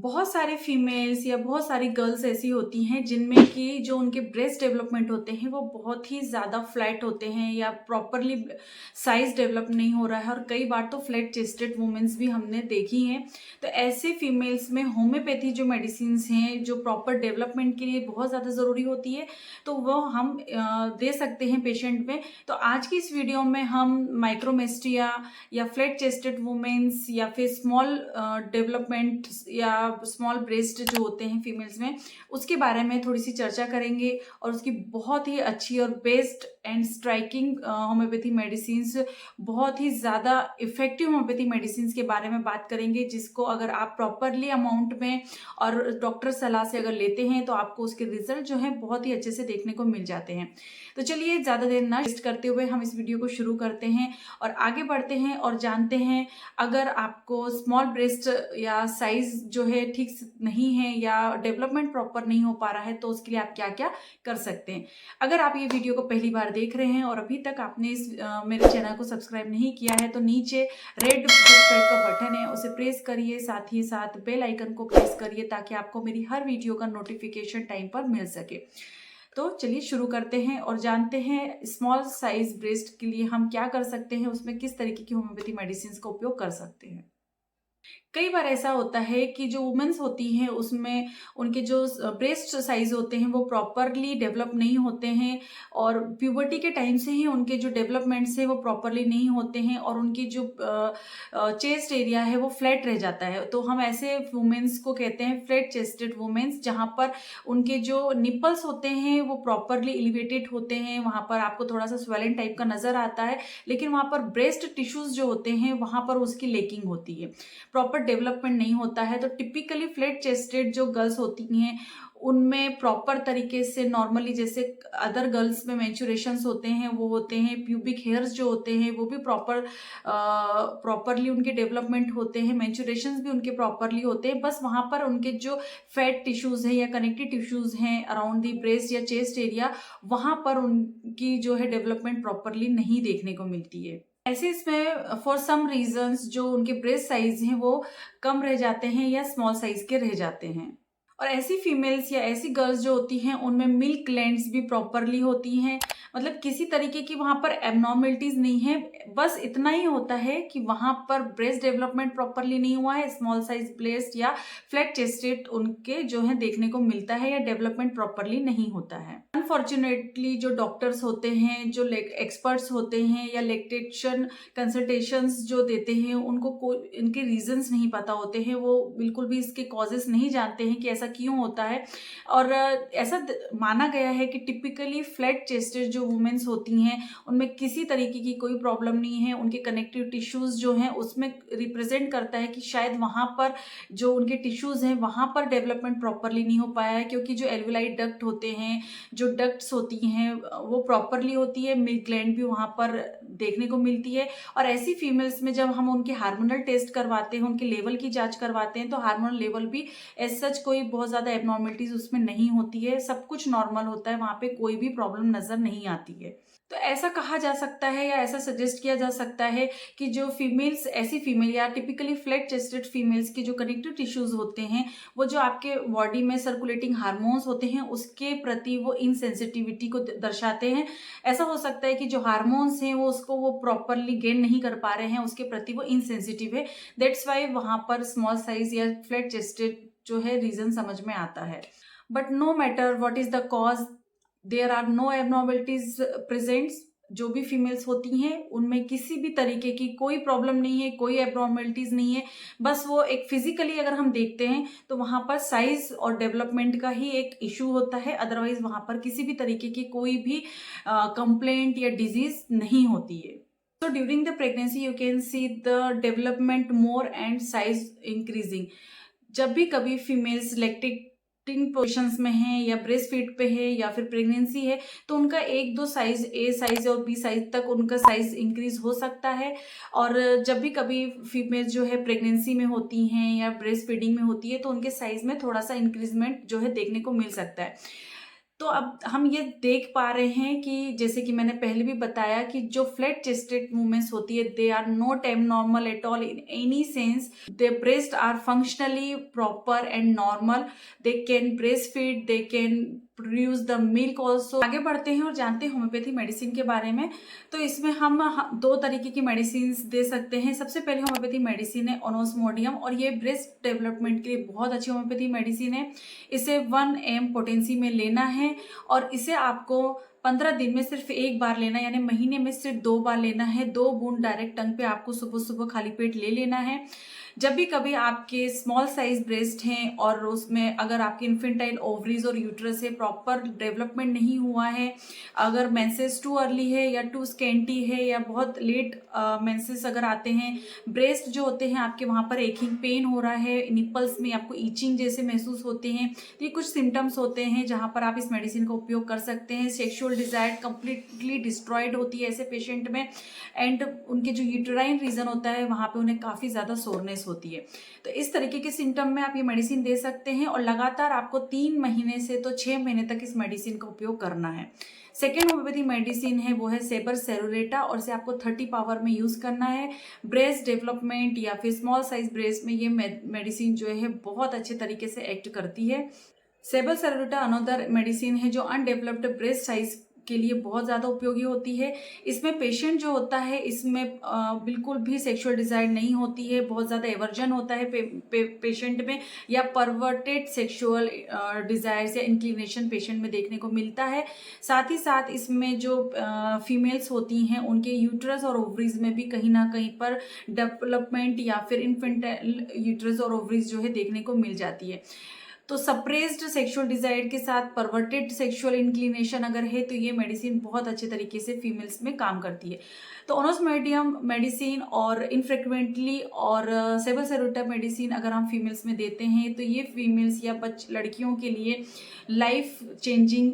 बहुत सारे फीमेल्स या बहुत सारी गर्ल्स ऐसी होती हैं जिनमें कि जो उनके ब्रेस्ट डेवलपमेंट होते हैं वो बहुत ही ज़्यादा फ्लैट होते हैं या प्रॉपरली साइज डेवलप नहीं हो रहा है, और कई बार तो फ्लैट चेस्टेड वुमेन्स भी हमने देखी हैं। तो ऐसे फीमेल्स में होम्योपैथी जो मेडिसिन्स हैं जो प्रॉपर डेवलपमेंट के लिए बहुत ज़्यादा ज़रूरी होती है, तो वो हम दे सकते हैं पेशेंट में। तो आज की इस वीडियो में हम माइक्रोमेस्टिया या फ्लैट चेस्टेड वुमेन्स या फिर स्मॉल डेवलपमेंट या स्मॉल ब्रेस्ट जो होते हैं फीमेल्स में, उसके बारे में थोड़ी सी चर्चा करेंगे और उसकी बहुत ही अच्छी और best and striking homeopathy medicines, बहुत ही ज़्यादा इफेक्टिव होम्योपैथी मेडिसिन्स के बारे में बात करेंगे, जिसको अगर आप प्रॉपरली अमाउंट में और डॉक्टर सलाह से अगर लेते हैं तो आपको उसके रिजल्ट जो है बहुत ही अच्छे से देखने को मिल जाते हैं। तो चलिए ज़्यादा देर ना वेस्ट करते हुए हम इस वीडियो को शुरू करते हैं और आगे बढ़ते हैं और जानते हैं अगर आपको स्मॉल ब्रेस्ट या साइज जो है ठीक नहीं है या डेवलपमेंट प्रॉपर नहीं हो पा रहा है तो उसके लिए आप क्या क्या कर सकते हैं। अगर आप ये वीडियो को पहली बार देख रहे हैं और अभी तक आपने मेरे चैनल को सब्सक्राइब नहीं किया है तो नीचे रेड सब्सक्राइब का बटन है, उसे प्रेस करिए, साथ ही साथ बेल आइकन को प्रेस करिए ताकि आपको मेरी हर वीडियो का नोटिफिकेशन टाइम पर मिल सके। तो चलिए शुरू करते हैं और जानते हैं स्मॉल साइज ब्रेस्ट के लिए हम क्या कर सकते हैं, उसमें किस तरीके की होम्योपैथी मेडिसिन का उपयोग कर सकते हैं। कई बार ऐसा होता है कि जो वुमेन्स होती हैं उसमें उनके जो ब्रेस्ट साइज होते हैं वो प्रॉपरली डेवलप नहीं होते हैं और प्यूबर्टी के टाइम से ही उनके जो डेवलपमेंट्स हैं वो प्रॉपरली नहीं होते हैं और उनकी जो चेस्ट एरिया है वो फ्लैट रह जाता है। तो हम ऐसे वुमेन्स को कहते हैं फ्लैट चेस्टेड वुमेन्स, जहाँ पर उनके जो निपल्स होते हैं वो प्रॉपरली एलिवेटेड होते हैं, वहाँ पर आपको थोड़ा सा स्वेलिंग टाइप का नजर आता है, लेकिन वहाँ पर ब्रेस्ट टिश्यूज जो होते हैं वहाँ पर उसकी लेकिंग होती है, प्रॉपर डेवलपमेंट नहीं होता है। तो टिपिकली फ्लैट चेस्टेड जो गर्ल्स होती हैं उनमें प्रॉपर तरीके से नॉर्मली जैसे अदर गर्ल्स में मेंस्ट्रुएशंस होते हैं वो होते हैं, प्यूबिक हेयर्स जो होते हैं वो भी प्रॉपरली उनके डेवलपमेंट होते हैं, मेंस्ट्रुएशंस भी उनके प्रॉपरली होते हैं, बस वहाँ पर उनके जो फैट टिश्यूज हैं या कनेक्टिव टिश्यूज हैं अराउंड दी ब्रेस्ट या चेस्ट एरिया, वहाँ पर उनकी जो है डेवलपमेंट प्रॉपरली नहीं देखने को मिलती है। ऐसे इसमें फॉर सम रीजंस जो उनके ब्रेस्ट साइज हैं वो कम रह जाते हैं या स्मॉल साइज के रह जाते हैं। और ऐसी फीमेल्स या ऐसी गर्ल्स जो होती हैं उनमें मिल्क ग्लैंड्स भी प्रॉपरली होती हैं, मतलब किसी तरीके की वहाँ पर एबनॉर्मलिटीज नहीं है, बस इतना ही होता है कि वहाँ पर ब्रेस्ट डेवलपमेंट प्रॉपरली नहीं हुआ है, स्मॉल साइज ब्रेस्ट या फ्लैट चेस्टेड उनके जो है देखने को मिलता है या डेवलपमेंट प्रॉपरली नहीं होता है। अनफॉर्चुनेटली जो डॉक्टर्स होते हैं, जो एक्सपर्ट्स होते हैं या लैक्टेशन कंसल्टेशंस जो देते हैं उनको इनके रीजंस नहीं पता होते हैं, वो बिल्कुल भी इसके कॉजेस नहीं जानते हैं कि ऐसा क्यों होता है। और ऐसा माना गया है कि टिपिकली फ्लैट चेस्टेड जो वुमेन्स होती हैं उनमें किसी तरीके की कोई प्रॉब्लम नहीं है, उनके कनेक्टिव टिश्यूज जो हैं उसमें रिप्रेजेंट करता है कि शायद वहाँ पर जो उनके टिश्यूज हैं वहाँ पर डेवलपमेंट प्रॉपरली नहीं हो पाया है, क्योंकि जो एल्वियोलाई डक्ट होते हैं, जो डक्ट्स होती हैं वो प्रॉपरली होती है, मिल्क ग्लैंड भी वहाँ पर देखने को मिलती है। और ऐसी फीमेल्स में जब हम उनके हार्मोनल टेस्ट करवाते हैं, उनके लेवल की जांच करवाते हैं, तो हार्मोनल लेवल भी एज सच कोई बहुत ज़्यादा एबनॉर्मलिटीज उसमें नहीं होती है, सब कुछ नॉर्मल होता है, वहाँ पे कोई भी प्रॉब्लम नज़र नहीं आती है। तो ऐसा कहा जा सकता है या ऐसा सजेस्ट किया जा सकता है कि जो फीमेल्स, ऐसी फीमेल या टिपिकली फ्लैट चेस्टेड फीमेल्स के जो कनेक्टिव टिश्यूज होते हैं वो जो आपके बॉडी में सर्कुलेटिंग हार्मोन्स होते हैं उसके प्रति वो इनसेंसिटिविटी को दर्शाते हैं। ऐसा हो सकता है कि जो हार्मोन्स हैं वो प्रॉपरली गेन नहीं कर पा रहे हैं, उसके प्रति वो इनसेंसिटिव है, दैट्स वाई वहाँ पर स्मॉल साइज या फ्लैट चेस्टेड जो है रीजन समझ में आता है। But no matter what is the cause, there are no abnormalities presents. जो भी फीमेल्स होती हैं उनमें किसी भी तरीके की कोई प्रॉब्लम नहीं है, कोई एबनॉर्मलिटीज नहीं है, बस वो एक फिजिकली अगर हम देखते हैं तो वहाँ पर साइज और डेवलपमेंट का ही एक इशू होता है, अदरवाइज वहाँ पर किसी भी तरीके की कोई भी कंप्लेंट या डिजीज नहीं होती है। So during the pregnancy you can see the development more and size increasing। जब भी कभी फीमेल्स लैक्टेटिंग पोजिशंस में है या ब्रेस्ट फीड पे है या फिर प्रेगनेंसी है तो उनका 1-2 साइज, ए साइज और बी साइज तक उनका साइज इंक्रीज हो सकता है। और जब भी कभी फीमेल्स जो है प्रेगनेंसी में होती हैं या ब्रेस्ट फीडिंग में होती है तो उनके साइज में थोड़ा सा इंक्रीजमेंट जो है देखने को मिल सकता है। तो अब हम ये देख पा रहे हैं कि जैसे कि मैंने पहले भी बताया कि जो फ्लैट चेस्टेड मूवमेंट्स होती है, they are not abnormal at all in any sense. They breast are functionally proper and normal. They can breast feed, they can produce the milk also. आगे बढ़ते हैं और जानते हैं होम्योपैथी मेडिसिन के बारे में। तो इसमें हम 2 तरीके की मेडिसिन दे सकते हैं। सबसे पहले होम्योपैथी मेडिसिन है ओनोस्मोडियम, और ये ब्रेस्ट डेवलपमेंट के लिए बहुत अच्छी होम्योपैथी मेडिसिन है। इसे 1 mg पोटेंसी में लेना है और इसे आपको 15 दिन में सिर्फ 1 बार लेना है, यानी महीने में सिर्फ 2 बार लेना है। 2 बूंद डायरेक्ट टंग पे आपको सुबह सुबह खाली पेट ले लेना है। जब भी कभी आपके स्मॉल साइज ब्रेस्ट हैं और उसमें अगर आपके इन्फेंटाइल ओवरीज और यूट्रस है प्रॉपर डेवलपमेंट नहीं हुआ है, अगर मेंसेस टू अर्ली है या टू स्कैंटी है या बहुत लेट मेंसेस अगर आते हैं, ब्रेस्ट जो होते हैं आपके वहाँ पर एकिंग पेन हो रहा है, निपल्स में आपको ईचिंग जैसे महसूस होते हैं, तो ये कुछ सिम्टम्स होते हैं जहाँ पर आप इस मेडिसिन का उपयोग कर सकते हैं। सेक्सुअल डिजायर कंप्लीटली डिस्ट्रॉयड होती है ऐसे पेशेंट में, एंड उनके जो यूटेराइन रीजन होता है वहाँ पे उन्हें काफ़ी ज़्यादा सोरनेस होती है। तो इस तरीके के सिम्टम में आप ये मेडिसिन दे सकते हैं और लगातार आपको 3 महीने से तो 6 महीने तक इस मेडिसिन का उपयोग करना है। सेकेंड होम्योपैथी मेडिसिन है वो है सेबर सेरुलेटा, और इसे आपको 30 पावर में यूज करना है। ब्रेस्ट डेवलपमेंट या फिर स्मॉल साइज ब्रेस्ट में ये मेडिसिन जो है बहुत अच्छे तरीके से एक्ट करती है। सेबर सेरुलेटा अनदर मेडिसिन है जो अनडेवलप्ड ब्रेस्ट साइज के लिए बहुत ज़्यादा उपयोगी होती है। इसमें पेशेंट जो होता है इसमें बिल्कुल भी सेक्सुअल डिजायर नहीं होती है, बहुत ज़्यादा एवर्जन होता है पेशेंट में, या परवर्टेड सेक्सुअल डिजायर्स या इंक्लिनेशन पेशेंट में देखने को मिलता है। साथ ही साथ इसमें जो फीमेल्स होती हैं उनके यूट्रस और ओवरीज में भी कहीं ना कहीं पर डेवलपमेंट या फिर इन्फेंटाइल यूट्रस और ओवरीज जो है देखने को मिल जाती है। तो सप्रेस्ड सेक्सुअल डिजायर के साथ परवर्टेड सेक्सुअल इंक्लिनेशन अगर है तो ये मेडिसिन बहुत अच्छे तरीके से फीमेल्स में काम करती है। तो ओनोस्मोडियम मेडिसिन और इनफ्रिक्वेंटली और सेबर सेरुलेटा मेडिसिन अगर हम फीमेल्स में देते हैं तो ये फीमेल्स या लड़कियों के लिए लाइफ चेंजिंग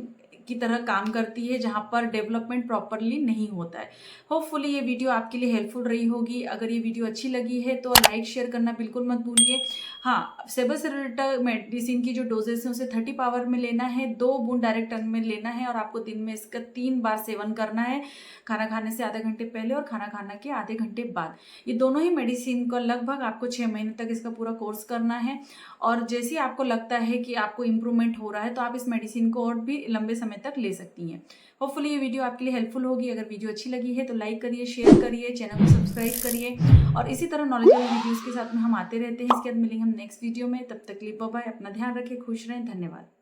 की तरह काम करती है, जहाँ पर डेवलपमेंट प्रॉपरली नहीं होता है। होपफुली ये वीडियो आपके लिए हेल्पफुल रही होगी। अगर ये वीडियो अच्छी लगी है तो लाइक शेयर करना बिल्कुल मत भूलिए। हाँ, सेबर सेरुलेटा मेडिसिन की जो डोजेस है उसे 30 पावर में लेना है, 2 बूंद डायरेक्ट टंग में लेना है और आपको दिन में इसका 3 बार सेवन करना है, खाना खाने से आधे घंटे पहले और खाना खाने के आधे घंटे बाद। ये दोनों ही मेडिसिन का लगभग आपको 6 महीने तक इसका पूरा कोर्स करना है, और जैसे ही आपको लगता है कि आपको इम्प्रूवमेंट हो रहा है तो आप इस मेडिसिन को और भी लंबे समय तक ले सकती हैं। होपफुली ये वीडियो आपके लिए हेल्पफुल होगी। अगर वीडियो अच्छी लगी है तो लाइक करिए, शेयर करिए, चैनल को सब्सक्राइब करिए, और इसी तरह नॉलेजेबल वीडियोस के साथ में हम आते रहते हैं। इसके बाद मिलेंगे हम नेक्स्ट वीडियो में। तब तक के लिए बाय बाय, अपना ध्यान रखें, खुश रहें, धन्यवाद।